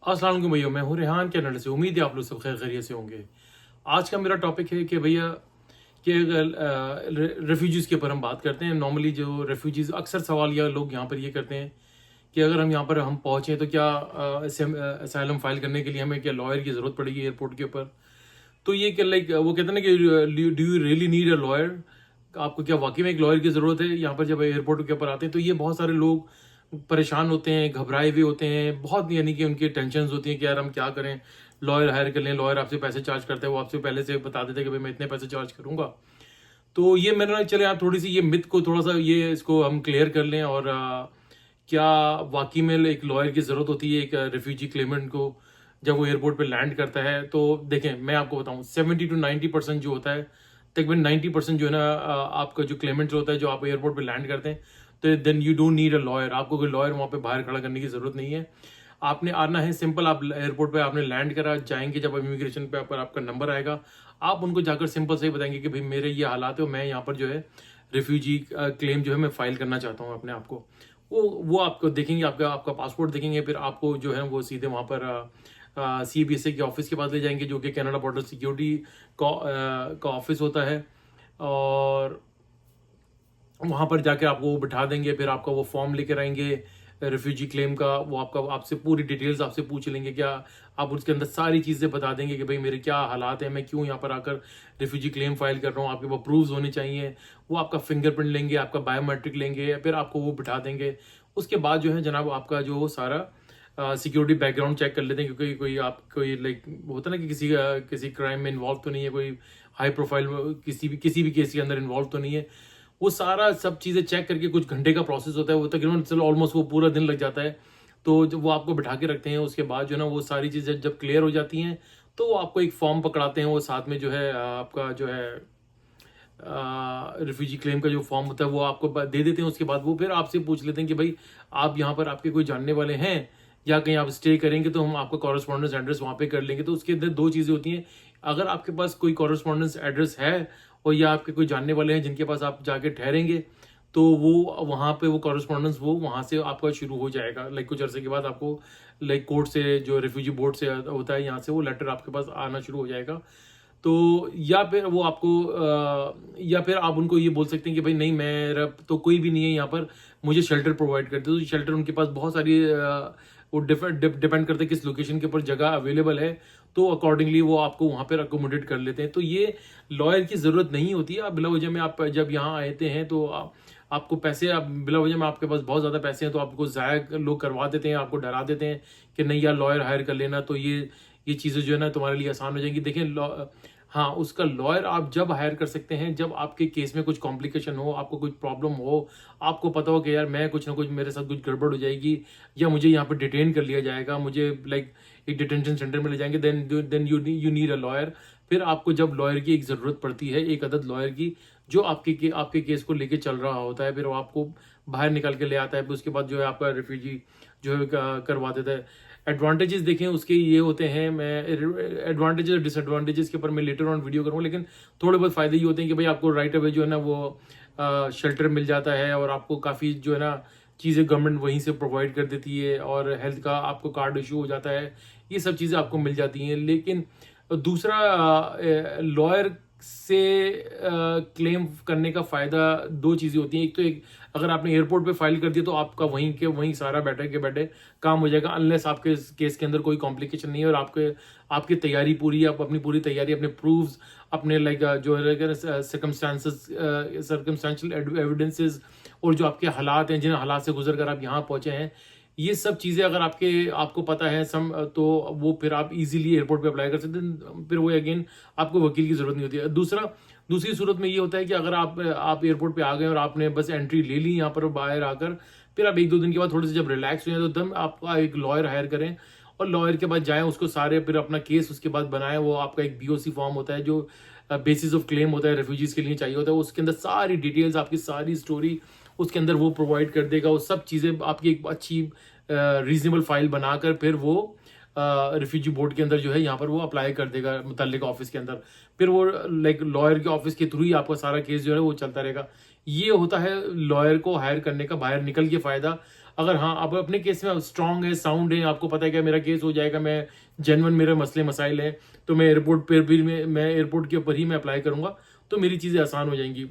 अस्सलाम वालेकुम भैया, मैं हूँ रेहान कनाडा से। उम्मीद है आप लोग सब खैर खैरियत से होंगे। आज का मेरा टॉपिक है कि भैया कि रेफ्यूजीज़ के ऊपर हम बात करते हैं। नॉर्मली जो रेफ्यूजीज़ अक्सर सवाल या लोग यहाँ पर ये करते हैं कि अगर हम यहाँ पर हम पहुँचें तो क्या असाइलम फाइल करने के लिए हमें क्या लॉयर की ज़रूरत पड़ेगी एयरपोर्ट के ऊपर। तो ये क्या लाइक वो कहते हैं ना कि do you really need a lawyer, आपको क्या वाकई में एक लॉयर की ज़रूरत है यहाँ पर जब एयरपोर्ट के ऊपर आते हैं। तो ये बहुत सारे लोग परेशान होते हैं, घबराए हुए होते हैं बहुत, यानी कि उनकी टेंशन होती है कि यार हम क्या करें, लॉयर हायर कर लें। लॉयर आपसे पैसे चार्ज करते हैं, वो आपसे पहले से बता देते हैं कि भाई मैं इतने पैसे चार्ज करूंगा। तो ये मेरे ना चले आप थोड़ी सी ये मिथ को थोड़ा सा ये इसको हम क्लियर कर लें। और क्या वाकई में एक लॉयर की ज़रूरत होती है एक रिफ्यूजी क्लेमेंट को जब वो एयरपोर्ट पे लैंड करता है। तो देखें, मैं आपको बताऊं 70 to 90% जो होता है, तकरीबन 90% जो है ना आपका जो क्लेमेंट होता है जो आप एयरपोर्ट पे लैंड करते हैं, तो then you don't need a lawyer. आपको कोई लॉयर वहाँ पे बाहर खड़ा करने की ज़रूरत नहीं है। आपने आना है सिंपल, आप एयरपोर्ट पे आपने लैंड करा, जाएंगे जब इमिग्रेशन पे पर आपका नंबर आएगा, आप उनको जाकर सिंपल से ही बताएंगे कि भाई मेरे ये हालात है और मैं यहाँ पर जो है रिफ्यूजी क्लेम जो है मैं फाइल करना चाहता हूँ अपने आप को। वो आपको देखेंगे, आपका आपका पासपोर्ट देखेंगे, फिर आपको जो है वो सीधे वहाँ पर CBSA के ऑफिस के पास ले जाएंगे जो कि कनाडा बॉर्डर सिक्योरिटी का ऑफिस होता है। और वहाँ पर जाकर आपको वो बिठा देंगे, फिर आपका वो फॉर्म लेकर आएंगे रिफ्यूजी क्लेम का। वो आपका आपसे पूरी डिटेल्स आपसे पूछ लेंगे, क्या आप उसके अंदर सारी चीज़ें बता देंगे कि भाई मेरे क्या हालात हैं, मैं क्यों यहाँ पर आकर रिफ्यूजी क्लेम फाइल कर रहा हूँ, आपके वो प्रूफ्स होने चाहिए। वो आपका फिंगरप्रिंट लेंगे, आपका बायोमेट्रिक लेंगे, फिर आपको वो बिठा देंगे। उसके बाद जो है जनाब आपका जो सारा सिक्योरिटी बैकग्राउंड चेक कर लेते हैं, क्योंकि कोई आप कोई लाइक होता है ना कि किसी क्राइम में इन्वॉल्व तो नहीं है, कोई हाई प्रोफाइल किसी भी केस के अंदर इन्वॉल्व तो नहीं है। वो सारा सब चीज़ें चेक करके कुछ घंटे का प्रोसेस होता है, वो तकरीबन चलो ऑलमोस्ट वो पूरा दिन लग जाता है। तो जब वो आपको बिठा के रखते हैं, उसके बाद जो है ना वो सारी चीज़ें जब क्लियर हो जाती हैं तो वो आपको एक फॉर्म पकड़ाते हैं। वो साथ में जो है आपका जो है रिफ्यूजी क्लेम का जो फॉर्म होता है वो आपको दे देते हैं। उसके बाद वो फिर आपसे पूछ लेते हैं कि भाई आप यहाँ पर आपके कोई जानने वाले हैं या कहीं आप स्टे करेंगे तो हम आपका कॉरेस्पॉन्डेंस एड्रेस वहाँ पे कर लेंगे। तो उसके अंदर दो चीज़ें होती हैं, अगर आपके पास कोई कॉरेस्पॉन्डेंस एड्रेस है और या आपके कोई जानने वाले हैं जिनके पास आप जाके ठहरेंगे, तो वो वहाँ पे वो कॉरेस्पॉन्डेंस वो वहाँ से आपका शुरू हो जाएगा। लाइक कुछ अरसे के बाद आपको लाइक कोर्ट से जो रेफ्यूजी बोर्ड से होता है यहाँ से वो लेटर आपके पास आना शुरू हो जाएगा। तो या फिर वो आपको या फिर आप उनको ये बोल सकते हैं कि भाई नहीं, मेरा तो कोई भी नहीं है यहाँ पर, मुझे शेल्टर प्रोवाइड कर दो। तो शेल्टर उनके पास बहुत सारी वो डिपेंड करते हैं किस लोकेशन के ऊपर जगह अवेलेबल है, तो अकॉर्डिंगली वो आपको वहाँ पर अकोमोडेट कर लेते हैं। तो ये लॉयर की ज़रूरत नहीं होती है। आप बिला वजह में आप जब यहाँ आते हैं तो आपको पैसे, आप बिला वजह में आपके पास बहुत ज़्यादा पैसे हैं तो आपको ज़ाया लोग करवा देते हैं, आपको डरा देते हैं कि नहीं यार लॉयर हायर कर लेना, तो ये चीज़ें जो है ना तुम्हारे लिए आसान हो जाएंगी। देखें, हाँ, उसका लॉयर आप जब हायर कर सकते हैं जब आपके केस में कुछ कॉम्प्लिकेशन हो, आपको कुछ प्रॉब्लम हो, आपको पता हो कि यार मैं कुछ ना कुछ मेरे साथ कुछ गड़बड़ हो जाएगी या मुझे यहाँ पर डिटेन कर लिया जाएगा, मुझे लाइक एक डिटेंशन सेंटर में ले जाएंगे, then you need a lawyer. फिर आपको जब लॉयर की एक ज़रूरत पड़ती है, एक अदद लॉयर की जो आपके केस को लेके चल रहा होता है, फिर वो आपको बाहर निकाल के ले आता है। फिर उसके बाद जो है आपका रिफ्यूजी जो है करवा देता है। एडवांटेजेस देखें उसके ये होते हैं, मैं एडवांटेजेस और डिसएडवांटेजेस के ऊपर मैं लेटर ऑन वीडियो करूँगा, लेकिन थोड़े बहुत फ़ायदे ये होते हैं कि भाई आपको राइट अवे जो है ना वो शेल्टर मिल जाता है और आपको काफ़ी जो है ना चीज़ें गवर्नमेंट वहीं से प्रोवाइड कर देती है और हेल्थ का आपको कार्ड इशू हो जाता है, ये सब चीज़ें आपको मिल जाती हैं। लेकिन दूसरा, लॉयर से क्लेम करने का फ़ायदा दो चीज़ें होती हैं। एक तो अगर आपने एयरपोर्ट पे फाइल कर दिया तो आपका वहीं के वहीं सारा बैठे के बैठे काम हो जाएगा, अनलेस आपके केस के अंदर कोई कॉम्प्लिकेशन नहीं है और आपकी तैयारी पूरी है, आप अपनी पूरी तैयारी, अपने प्रूफ्स, अपने लाइक जो है सर्कमस्टेंशियल एविडेंसेस और जो आपके हालात हैं, जिन हालात से गुजर कर आप यहाँ पहुँचे हैं, ये सब चीज़ें अगर आपको पता है तो वो फिर आप इजीली एयरपोर्ट पे अप्लाई कर सकते हैं। फिर वो अगेन आपको वकील की ज़रूरत नहीं होती है। दूसरी सूरत में ये होता है कि अगर आप एयरपोर्ट पे आ गए और आपने बस एंट्री ले ली यहाँ पर बाहर आकर, फिर आप 1-2 दिन के बाद थोड़े से जब रिलैक्स हुए तो दम आपका एक लॉयर हायर करें और लॉयर के बाद जाएं, उसको सारे फिर अपना केस उसके बाद बनाएं। वो आपका एक BOC फॉर्म होता है जो बेसिस ऑफ क्लेम होता है, रेफ्यूजीज के लिए चाहिए होता है। उसके अंदर सारी डिटेल्स, आपकी सारी स्टोरी उसके अंदर वो प्रोवाइड कर देगा। वो सब चीज़ें आपकी एक अच्छी रीजनेबल फाइल बनाकर फिर वो रिफ्यूजी बोर्ड के अंदर जो है यहाँ पर वो अप्लाई कर देगा मुतल्लिक ऑफिस के अंदर। फिर वो लाइक लॉयर के ऑफिस के थ्रू ही आपका सारा केस जो है वो चलता रहेगा। ये होता है लॉयर को हायर करने का बाहर निकल के फ़ायदा। अगर हाँ आप अपने केस में स्ट्रांग है, साउंड है, आपको पता है कि मेरा केस हो जाएगा, मैं जेन्युइन मेरे मसले मसाइल हैं, तो मैं एयरपोर्ट पर भी मैं एयरपोर्ट के ऊपर ही मैं अप्लाई करूँगा, तो मेरी चीज़ें आसान हो जाएंगी।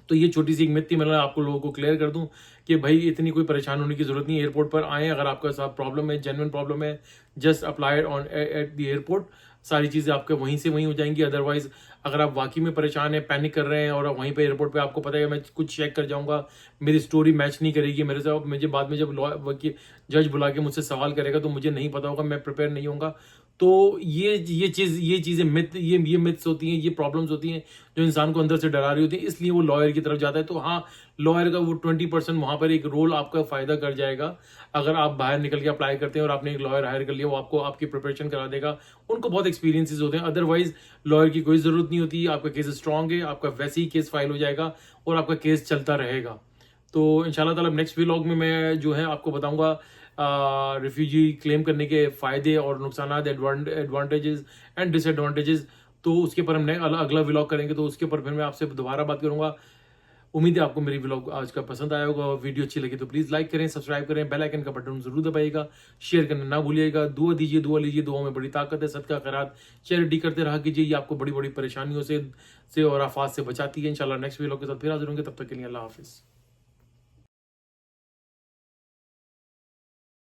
तो ये छोटी सी एक मिथ थी, मतलब आपको लोगों को क्लियर कर दूं कि भाई इतनी कोई परेशान होने की जरूरत नहीं है। एयरपोर्ट पर आएँ, अगर आपका साथ प्रॉब्लम है, जेन्युइन प्रॉब्लम है, just apply on at the airport, सारी चीज़ें आपके वहीं से वहीं हो जाएंगी। अदरवाइज अगर आप वाकई में परेशान हैं, पैनिक कर रहे हैं और आप वहीं पे एयरपोर्ट पे आपको पता है मैं कुछ चेक कर जाऊंगा, मेरी स्टोरी मैच नहीं करेगी मेरे से, मुझे बाद में जब जज बुला के मुझसे सवाल करेगा तो मुझे नहीं पता होगा, मैं प्रिपेयर नहीं होऊंगा। तो ये चीज़ें मिथ ये मिथ्स होती हैं, ये प्रॉब्लम्स होती हैं जो इंसान को अंदर से डरा रही होती है, इसलिए वो लॉयर की तरफ जाता है। तो हाँ, लॉयर का वो 20% वहाँ पर एक रोल आपका फ़ायदा कर जाएगा। अगर आप बाहर निकल के अप्लाई करते हैं और आपने एक लॉयर हायर कर लिया, वो आपको आपकी प्रिपरेशन करा देगा, उनको बहुत एक्सपीरियंसेस होते हैं। अदरवाइज लॉयर की कोई ज़रूरत नहीं होती, आपका केस स्ट्रॉन्ग है, आपका वैसे ही केस फाइल हो जाएगा और आपका केस चलता रहेगा। तो इंशाल्लाह ताला नेक्स्ट व्लॉग में मैं जो है आपको बताऊंगा रिफ्यूजी क्लेम करने के फ़ायदे और नुकसान, एडवांटेजेस एंड डिसएडवांटेजेस। तो उसके ऊपर हम अगला व्लॉग करेंगे, तो उसके ऊपर फिर मैं आपसे दोबारा बात करूंगा। उम्मीद है आपको मेरी व्लॉग आज का पसंद आया होगा। वीडियो अच्छी लगी तो प्लीज़ लाइक करें, सब्सक्राइब करें, बेल आइकन का बटन जरूर दबाइएगा, शेयर करना ना भूलिएगा। दुआ दीजिए, दुआ लीजिए, दुआ में बड़ी ताकत है। सदका खैरात चैरिटी करते रहा कीजिए, ये आपको बड़ी बड़ी परेशानियों से और आफात से बचाती है। इंशाल्लाह नेक्स्ट व्लॉग के साथ फिर हाजिर होंगे, तब तक के लिए अल्लाह हाफिज़।